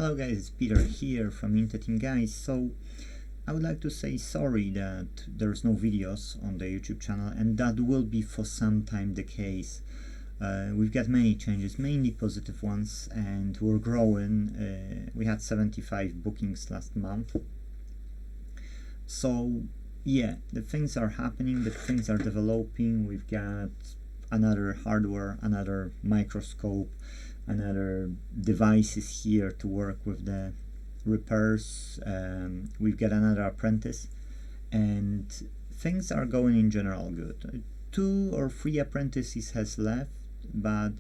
Hello guys, it's Peter here from Inte.Team guys. So I would like to say sorry that there's no videos on the YouTube channel, and that will be for some time the case. We've got many changes, mainly positive ones, and we're growing. We had 75 bookings last month. So yeah, the things are happening, the things are developing. We've got another hardware, another microscope, another devices here to work with the repairs. We've got another apprentice, and things are going in general good. 2 or 3 apprentices have left, but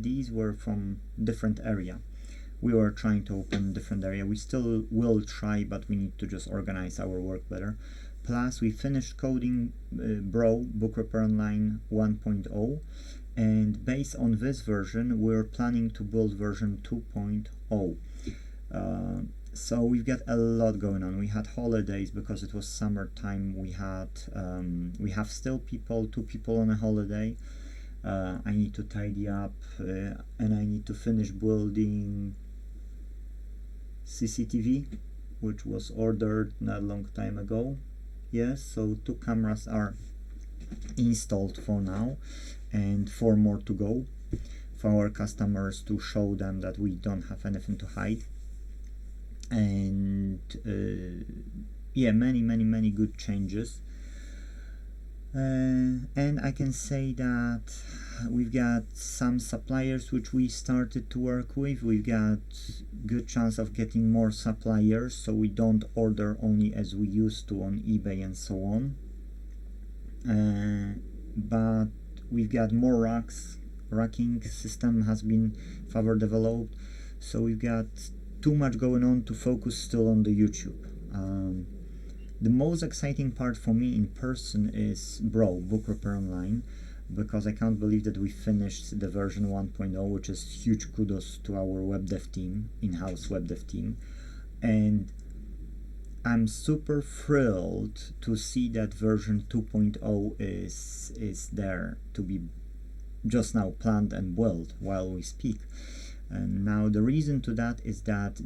these were from different area. We were trying to open different area. We still will try, but we need to just organize our work better. Plus we finished coding Bro Book Repair Online 1.0, and based on this version we're planning to build version 2.0. So we've got a lot going on. We had holidays because it was summertime. We have still 2 people on a holiday. I need to tidy up, and I need to finish building CCTV, which was ordered not a long time ago. Yes, so 2 cameras are installed for now, and 4 more to go for our customers, to show them that we don't have anything to hide. And yeah, many good changes. And I can say that we've got some suppliers which we started to work with. We've got good chance of getting more suppliers, so we don't order only as we used to on eBay and so on. But we've got more racks. Racking system has been further developed, so we've got too much going on to focus still on the YouTube. The most exciting part for me in person is Bro Book Repair Online, because I can't believe that we finished the version 1.0, which is huge kudos to our web dev team, in-house web dev team. And I'm super thrilled to see that version 2.0 is there to be just now planned and built while we speak. And now the reason to that is that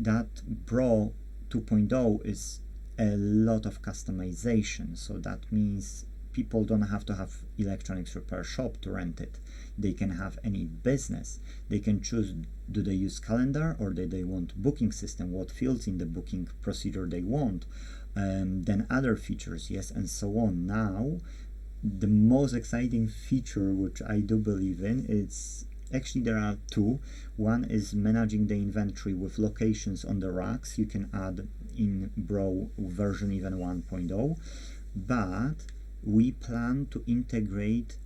Bro 2.0 is a lot of customization, so that means people don't have to have electronics repair shop to rent it. They can have any business. They can choose, do they use calendar, or do they want booking system, what fields in the booking procedure they want, then other features, yes, and so on. Now the most exciting feature, which I do believe in, it's actually there are 2. One is managing the inventory with locations on the racks. You can add in Bro version even 1.0, but we plan to integrate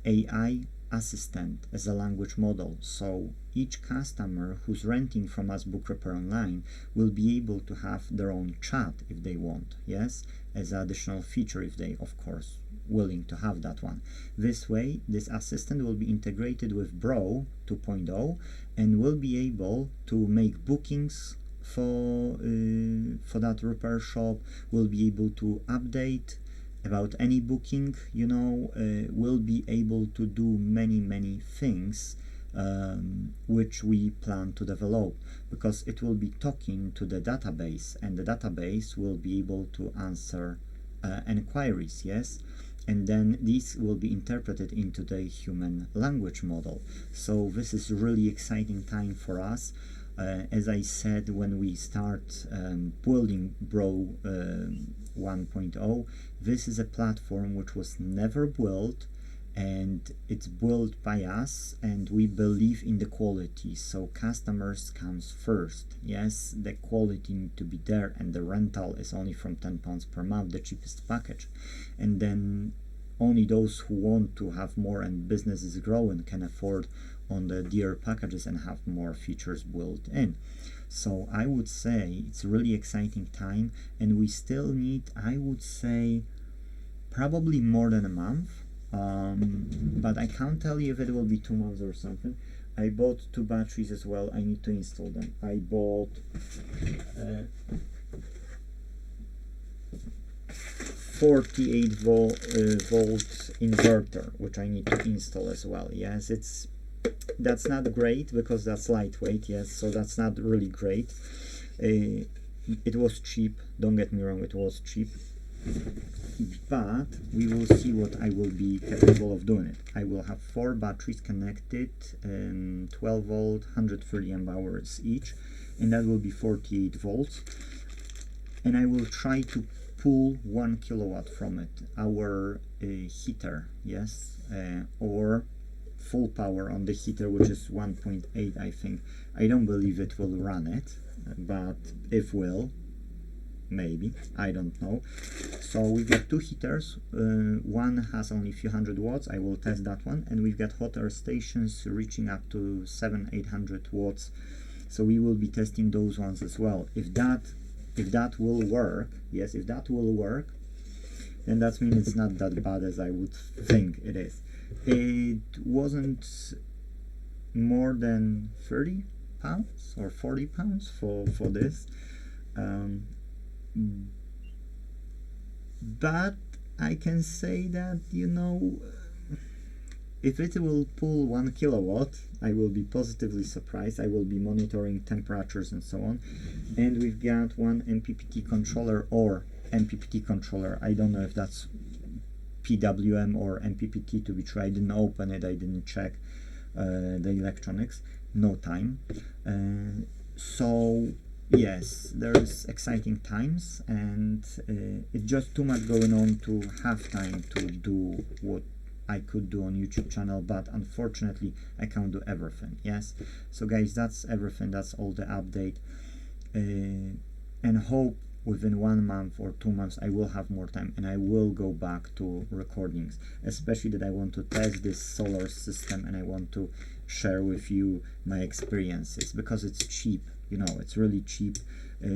AI assistant as a language model, so each customer who's renting from us Book Repair Online will be able to have their own chat if they want, yes, as an additional feature if they, of course, willing to have that one. This way, this assistant will be integrated with Bro 2.0 and will be able to make bookings for that repair shop, will be able to update about any booking, you know, will be able to do many things which we plan to develop, because it will be talking to the database, and the database will be able to answer inquiries, yes, and then these will be interpreted into the human language model. So this is really exciting time for us. As I said, when we start building Bro 1.0, this is a platform which was never built, and it's built by us, and we believe in the quality, so customers comes first. Yes, the quality need to be there, and the rental is only from £10 per month, the cheapest package, and then only those who want to have more and business is growing can afford on the dear packages and have more features built in. So I would say it's a really exciting time, and we still need, I would say, probably more than a month, but I can't tell you if it will be 2 months or something. I bought 2 batteries as well. I need to install them. I bought 48 volt inverter, which I need to install as well. Yes, it's That's not great because that's lightweight, yes, so that's not really great. It was cheap, don't get me wrong, it was cheap, but we will see what I will be capable of doing it. I will have 4 batteries connected, 12 volt, 130 amp hours each, and that will be 48 volts, and I will try to pull 1 kilowatt from it, our heater, yes, or full power on the heater, which is 1.8, I think. I don't believe it will run it, but if will, maybe, I don't know. So we've got 2 heaters, one has only a few hundred watts, I will test that one, and we've got hot air stations reaching up to 700-800 watts, so we will be testing those ones as well. If that will work, yes, if that will work, then that means it's not that bad as I would think it is. It wasn't more than 30 pounds or 40 pounds for this, but I can say that, you know, if it will pull 1 kilowatt, I will be positively surprised. I will be monitoring temperatures and so on. And we've got one MPPT controller or MPPT controller. I don't know if that's PWM or MPPT, to be true. I didn't open it, I didn't check the electronics, no time. So yes, there's exciting times, and it's just too much going on to have time to do what I could do on YouTube channel, but unfortunately I can't do everything. Yes, so guys, that's everything, that's all the update, and hope within 1 month or 2 months I will have more time and I will go back to recordings, especially that I want to test this solar system and I want to share with you my experiences, because it's cheap, you know, it's really cheap.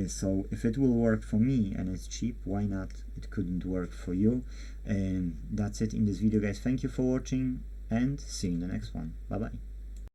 So if it will work for me and it's cheap, why not? It couldn't work for you. And that's it in this video, guys. Thank you for watching and see you in the next one. Bye bye.